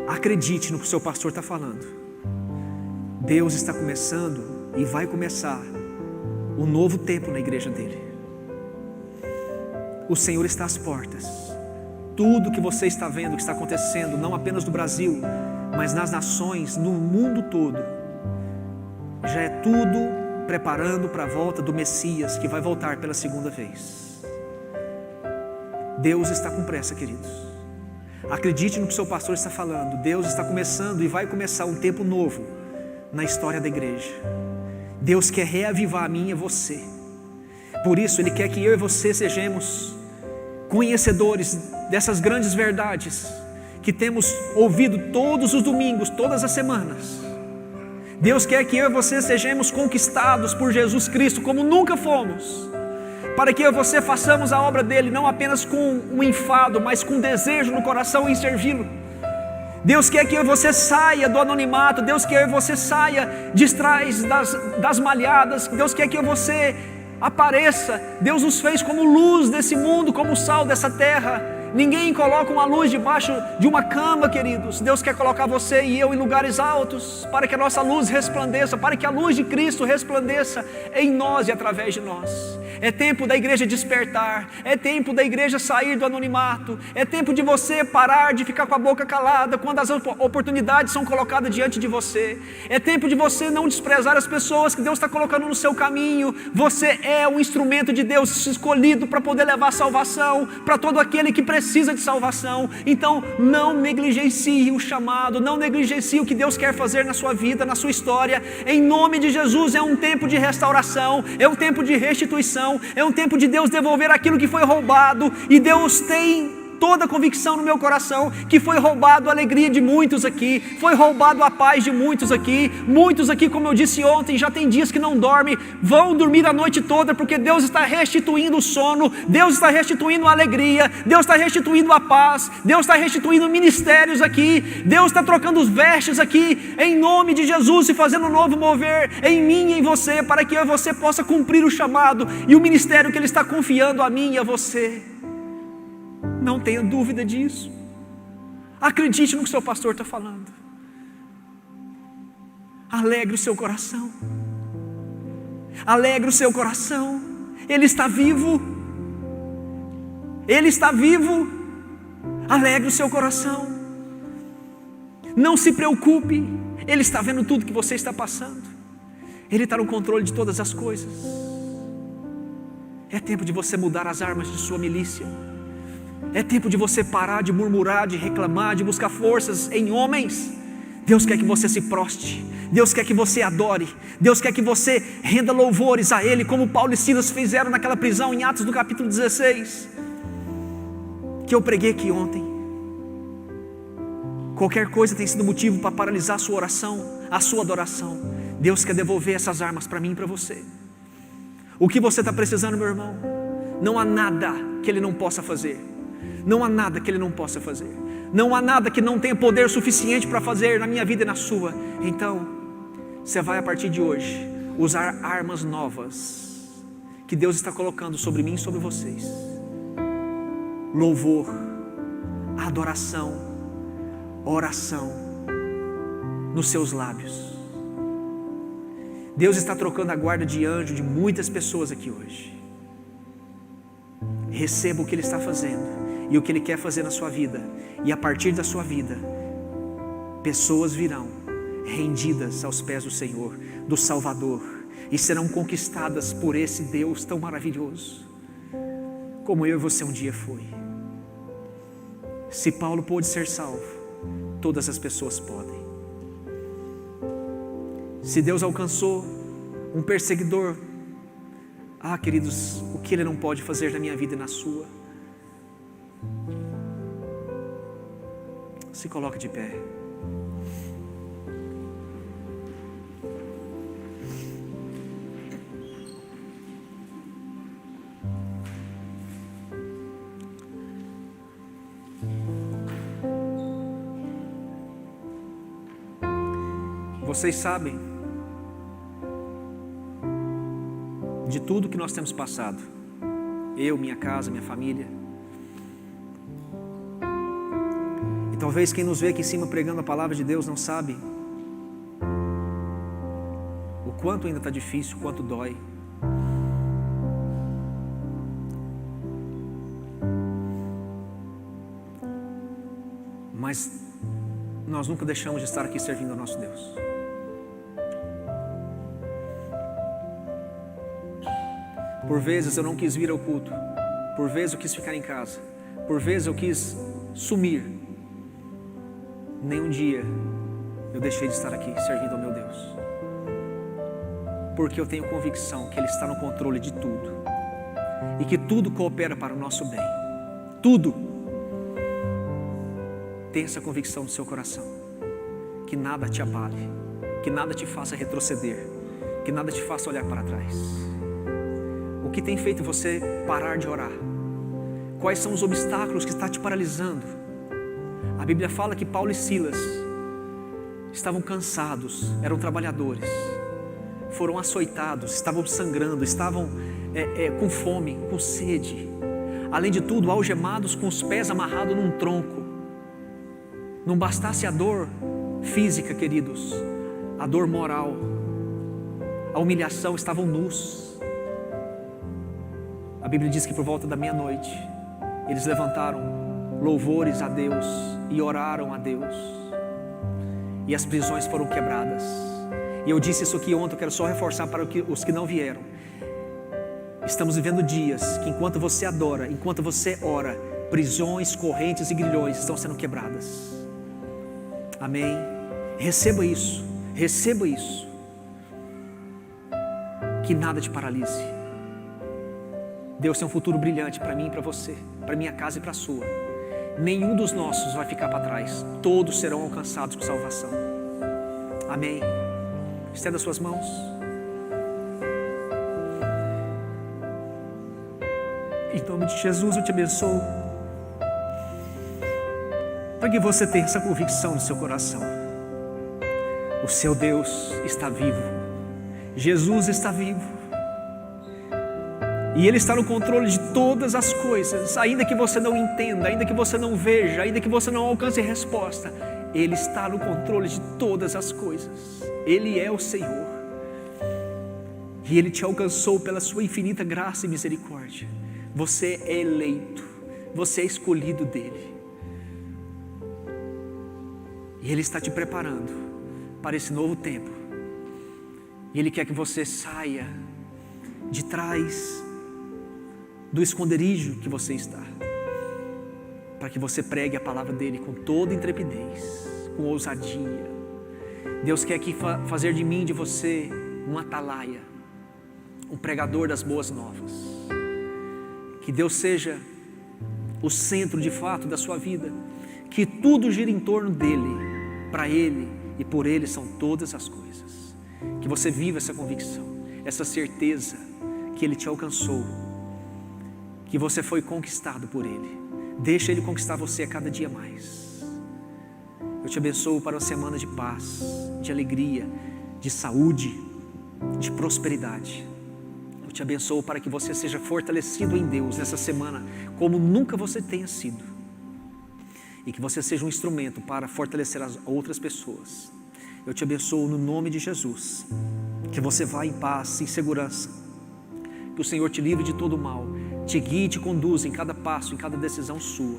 acredite no que o seu pastor está falando. Deus está começando e vai começar um novo tempo na igreja dele. O Senhor está às portas. Tudo que você está vendo, que está acontecendo, não apenas no Brasil, mas nas nações, no mundo todo, já é tudo preparando para a volta do Messias, que vai voltar pela segunda vez. Deus está com pressa, queridos. Acredite no que o seu pastor está falando. Deus está começando e vai começar um tempo novo na história da igreja. Deus quer reavivar a mim e você. Por isso Ele quer que eu e você sejamos conhecedores dessas grandes verdades que temos ouvido todos os domingos, todas as semanas. Deus quer que eu e você sejamos conquistados por Jesus Cristo como nunca fomos, para que eu e você façamos a obra dele não apenas com um enfado, mas com desejo no coração em servi-lo. Deus quer que eu e você saia do anonimato. Deus quer que você saia de trás das malhadas. Deus quer que você apareça. Deus nos fez como luz desse mundo, como sal dessa terra. Ninguém coloca uma luz debaixo de uma cama, queridos. Deus quer colocar você e eu em lugares altos, para que a nossa luz resplandeça, para que a luz de Cristo resplandeça em nós e através de nós. É tempo da igreja despertar, é tempo da igreja sair do anonimato, é tempo de você parar de ficar com a boca calada quando as oportunidades são colocadas diante de você. É tempo de você não desprezar as pessoas que Deus está colocando no seu caminho. Você é um instrumento de Deus escolhido para poder levar salvação para todo aquele que precisa de salvação. Então não negligencie o chamado, não negligencie o que Deus quer fazer na sua vida, na sua história. Em nome de Jesus, é um tempo de restauração, é um tempo de restituição, é um tempo de Deus devolver aquilo que foi roubado. E Deus tem toda a convicção no meu coração que foi roubado a alegria de muitos aqui, foi roubado a paz de muitos aqui, como eu disse ontem, já tem dias que não dormem, vão dormir a noite toda, porque Deus está restituindo o sono, Deus está restituindo a alegria, Deus está restituindo a paz, Deus está restituindo ministérios aqui, Deus está trocando os vestes aqui, em nome de Jesus, e fazendo um novo mover em mim e em você, para que eu e você possa cumprir o chamado e o ministério que Ele está confiando a mim e a você. Não tenha dúvida disso. Acredite no que seu pastor está falando. Alegre o seu coração. Alegre o seu coração. Ele está vivo. Ele está vivo. Alegre o seu coração. Não se preocupe. Ele está vendo tudo que você está passando. Ele está no controle de todas as coisas. É tempo de você mudar as armas de sua milícia. É tempo de você parar de murmurar, de reclamar, de buscar forças em homens. Deus quer que você se proste, Deus quer que você adore, Deus quer que você renda louvores a Ele, como Paulo e Silas fizeram naquela prisão em Atos do capítulo 16, que eu preguei aqui ontem. Qualquer coisa tem sido motivo para paralisar a sua oração, a sua adoração. Deus quer devolver essas armas para mim e para você. O que você está precisando, meu irmão? Não há nada que Ele não possa fazer. Não há nada que Ele não possa fazer. Não há nada que não tenha poder suficiente para fazer na minha vida e na sua. Então, você vai a partir de hoje usar armas novas que Deus está colocando sobre mim e sobre vocês. Louvor, adoração, oração nos seus lábios. Deus está trocando a guarda de anjo de muitas pessoas aqui hoje. Receba o que Ele está fazendo e o que Ele quer fazer na sua vida, e a partir da sua vida, pessoas virão rendidas aos pés do Senhor, do Salvador, e serão conquistadas por esse Deus tão maravilhoso, como eu e você um dia foi. Se Paulo pôde ser salvo, todas as pessoas podem. Se Deus alcançou um perseguidor, queridos, o que Ele não pode fazer na minha vida e na sua? Se coloque de pé. Vocês sabem de tudo que nós temos passado. Eu, minha casa, minha família. E talvez quem nos vê aqui em cima pregando a palavra de Deus não sabe o quanto ainda está difícil, o quanto dói. Mas nós nunca deixamos de estar aqui servindo ao nosso Deus. Por vezes eu não quis vir ao culto, por vezes eu quis ficar em casa, por vezes eu quis sumir. Nenhum dia eu deixei de estar aqui servindo ao meu Deus, porque eu tenho convicção que Ele está no controle de tudo e que tudo coopera para o nosso bem. Tudo. Tenha essa convicção no seu coração, que nada te abale, que nada te faça retroceder, que nada te faça olhar para trás. O que tem feito você parar de orar? Quais são os obstáculos que está te paralisando? A Bíblia fala que Paulo e Silas estavam cansados, eram trabalhadores, foram açoitados, estavam sangrando, estavam com fome, com sede, além de tudo algemados, com os pés amarrados num tronco. Não bastasse a dor física, queridos, a dor moral, a humilhação, estavam nus. A Bíblia diz que por volta da meia-noite eles levantaram louvores a Deus e oraram a Deus, e as prisões foram quebradas. E eu disse isso aqui ontem, eu quero só reforçar para os que não vieram. Estamos vivendo dias que enquanto você adora, enquanto você ora, prisões, correntes e grilhões estão sendo quebradas. Amém? Receba isso, receba isso. Que nada te paralise. Deus tem um futuro brilhante para mim e para você, para minha casa e para a sua. Nenhum dos nossos vai ficar para trás, todos serão alcançados com salvação. Amém? Estenda suas mãos. Em nome de Jesus eu te abençoo, para que você tenha essa convicção no seu coração. O seu Deus está vivo, Jesus está vivo, e Ele está no controle de todas as coisas. Ainda que você não entenda, ainda que você não veja, ainda que você não alcance resposta, Ele está no controle de todas as coisas. Ele é o Senhor, e Ele te alcançou pela sua infinita graça e misericórdia. Você é eleito, você é escolhido dEle, e Ele está te preparando para esse novo tempo. E Ele quer que você saia de trás do esconderijo que você está, para que você pregue a palavra dEle com toda intrepidez, com ousadia. Deus quer aqui fazer de mim e de você um atalaia, um pregador das boas novas. Que Deus seja o centro de fato da sua vida, que tudo gira em torno dEle, para Ele e por Ele são todas as coisas. Que você viva essa convicção, essa certeza que Ele te alcançou, que você foi conquistado por Ele. Deixa Ele conquistar você a cada dia mais. Eu te abençoo para uma semana de paz, de alegria, de saúde, de prosperidade. Eu te abençoo para que você seja fortalecido em Deus nessa semana como nunca você tenha sido, e que você seja um instrumento para fortalecer as outras pessoas. Eu te abençoo no nome de Jesus, que você vá em paz, em segurança, que o Senhor te livre de todo mal, te guie e te conduza em cada passo, em cada decisão sua.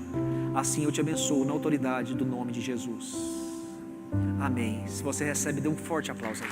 Assim eu te abençoo na autoridade do nome de Jesus. Amém. Se você recebe, dê um forte aplauso aí.